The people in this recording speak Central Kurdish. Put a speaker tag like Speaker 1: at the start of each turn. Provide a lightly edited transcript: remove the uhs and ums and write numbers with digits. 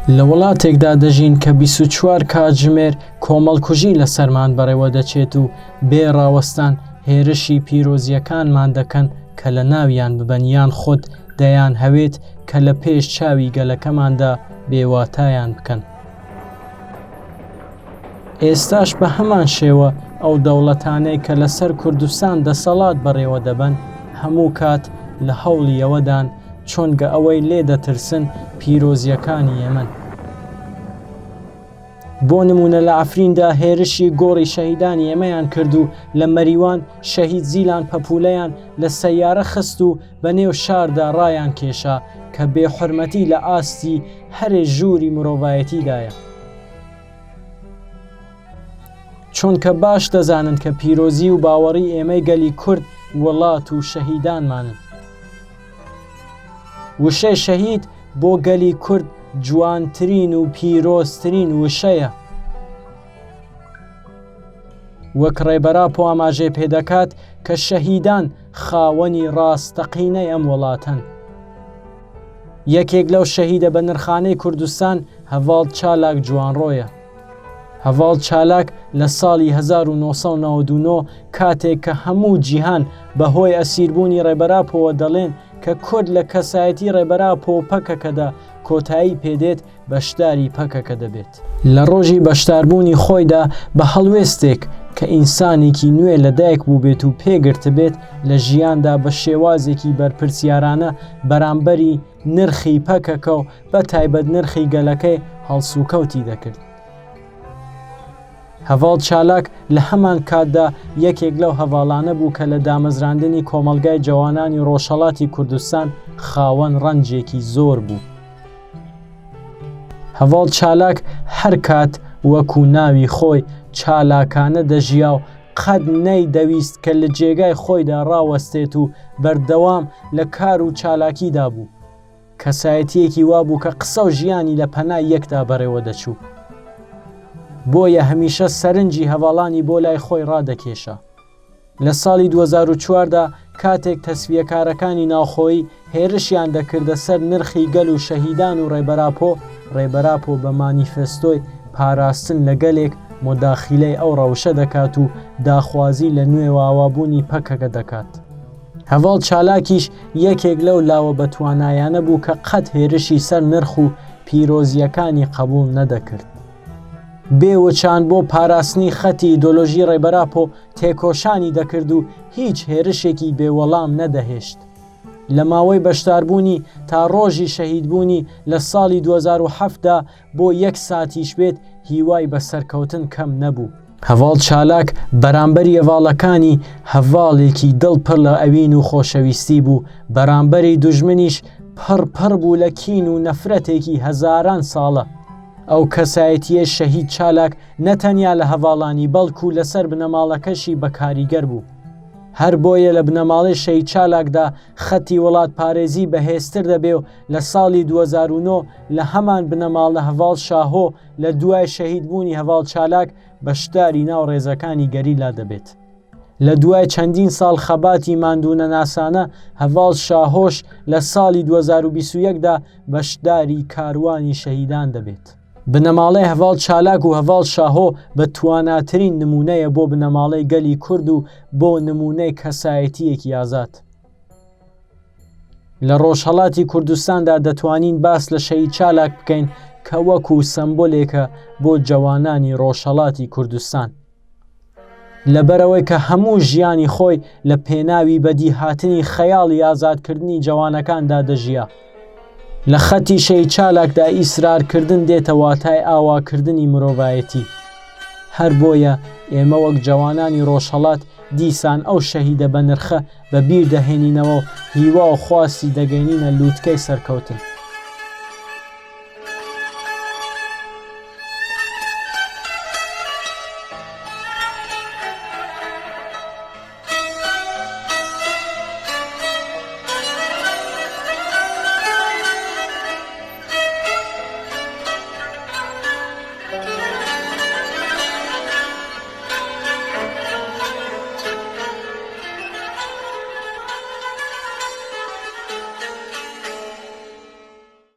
Speaker 1: لە وڵاتێکدا دەژین کە 24 کاتژمێر کۆمەڵکوژی لە سەرمان بەڕێوە دەچێت و بێ ڕاوەستان هێرشی پیرۆزیەکانمان دەکەن کە لە ناویان ببەن یان خۆت دەیان هەوێت کە لە پێش چاوی گەلەکەماندا بێواتایان بکەن. ئێستاش بە هەمان شێوە ئەو دەوڵەتانەی کە لەسەر کوردستان دەسەڵات بەڕێوە دەبەن هەموو کات لە هەوڵی ئەوەدان چۆنگە ئەوەی لێ دەترسن پیرۆزیەکانی ئێمەن. بۆ نمونە لە ئەفریندا هێرشی گۆڕی شەهیدانی ئێمەیان کرد و لە مەریوان شەهید زیلان پەپولەیان لە سەیارە خست و بە نێو شاردا ڕایان کێشا کە بێحورمەتی لە ئاستی هەرێ ژووری مرۆڤایەتیدایە. چونکە باش دەزانن کە پیرۆزی و باوەڕی ئێمەی گەلی کورد وڵات و شەهیدانمانن. وشەی شەهید بۆ گەلی کورد جوانترین و پیرۆزترین وشەیە. وەک ڕێبەرا پۆ ئاماژەی پێدەکات کە شەهیدان خاوەنی ڕاستەقینەی ئەم وڵاتەن. یەکێک لەو شەهیدە بە نرخانەی کوردستان هەڤاڵ چالاک جوانڕۆیە. هەڤاڵ چالاک لە ساڵی 1999 کاتێک کە هەموو جیهان بەهۆی ئەسیربوونی ڕێبەراپۆوە دەڵێن کە کورد لە کەسایەتی ڕێبەراپۆ پەکەکەدا کۆتایی پێدێت بەشداری پەکەکە دەبێت. لە ڕۆژی بەشداربوونی خۆیدا بە هەڵوێستێک کە ئینسانێکی نوێ لەدایک بوو بێت و پێگرت بێت لە ژیاندا بە شێوازێکی بەرپرسیارانە بەرامبەری نرخی پەکەکە و بە تایبەت نرخی گەلەکەی هەڵسوکەوتی دەکرد. هەڤاڵ چالاک لە هەمان کاتدا یەکێک لەو هەڤاڵانە بوو کە لە دامەزراندنی کۆمەلگای جوانانی ڕۆژهەڵاتی کوردستان خاوەن ڕەنجێکی زۆر بوو. هەڤاڵ چالاک هەر کات وەکو ناوی خۆی چالاکانە دەژیا و قەت نەیدەویست کە لە جێگای خۆیدا ڕاوەستێت و بەردەوام لە کار و چالاکیدا بوو. کەسایەتیەکی وابوو کە قسە و ژیانی لە پەنای یەکدا بەڕێوە دەچوو. بۆیە هەمیشە سەرنجی هەڤاڵانی بۆ لای خۆی ڕادەکێشا. لە ساڵی 2004دا کاتێک تەسویەکارەکانی ناوخۆیی هێرشیان دەکردە سەر نرخی گەل و شەهیدان و ڕێبەراپۆ بە مانیفێستۆی پاراستن لە گەلێک مۆداخیلەی ئەو ڕەوشە دەکات و داخوازی لە نوێ واوابوونی پەکەکە دەکات. هەڤاڵ چالاکیش یەکێک لەو لاوە بەتوانایانە بوو کە قەت هێرشی سەر نرخ و پیرۆزیەکانی قبول نەدەکرد. بێوەچان بۆ پاراستنی خەتی ئیدۆلۆژی ڕێبەراپۆ تێکۆشانی دەکرد و هیچ هێرشێکی بێوەڵام نەدەهێشت. لە ماوەی بەشداربوونی تا ڕۆژی شەهیدبوونی لە ساڵی 2007دا بۆ 1 ساتیش بێت هیوای بەسەرکەوتن کەم نەبوو. هەڤاڵ چالاک بەرامبەری هەڤاڵەکانی هەڤاڵێکی دڵپڕ لە ئەوین و خۆشەویستی بوو، بەرامبەری دوژمنیش پڕ بوو لە کین و نەفرەتێکی هەزاران ساڵە. ئەو کەسایەتیە شەهید چالاک نەتەنیا لە هەڤاڵانی بەڵکو لەسەر بنەماڵەکەشی بەکاریگەر بوو. هەر بۆیە لە بنەماڵی شەهید چالاکدا خەتی وڵات پارێزی بەهێزتر دەبێ و لە ساڵی 2009 لە هەمان بنەماڵە هەڤاڵ شاهۆ لە دوای شەهیدبوونی هەڤاڵ چالاک بەشداری ناو ڕێزەکانی گەریلا دەبێت. لە دوای چەندین ساڵ خەباتی ماندوونە ناسانە هەڤاڵ شاهۆش لە ساڵی 2021دا بەشداری کاروانی شەهیدان دەبێت. بنەماڵەی هەڤاڵ چالاک و هەڤاڵ شاهۆ بە تواناترین نمونەیە بۆ بنەماڵەی گەلی کورد و بۆ نمونەی کەسایەتیەکی ئازاد. لە ڕۆژهەڵاتی کوردستاندا دەتوانین باس لە شەهید چالاک بکەین کە وەکو سەمبۆلێکە بۆ جوانانی ڕۆژهەڵاتی کوردستان. لەبەرەوەی کە هەموو ژیانی خۆی لە پێناوی بەدیهاتنی خەیاڵی ئازادکردنی جوانەکاندا دەژیا. لە خەتی شەهید چالاکدا ئیسرارکردن دێتە واتای ئاواکردنی مرۆڤایەتی. هەر بۆیە ئێمە وەک جوانانی ڕۆژهەڵات دیسان ئەو شەهیدە بە نرخە بە بیر دەهێنینەوە و هیوا و خواستی دەگەینینە لووتکەی سەرکەوتن.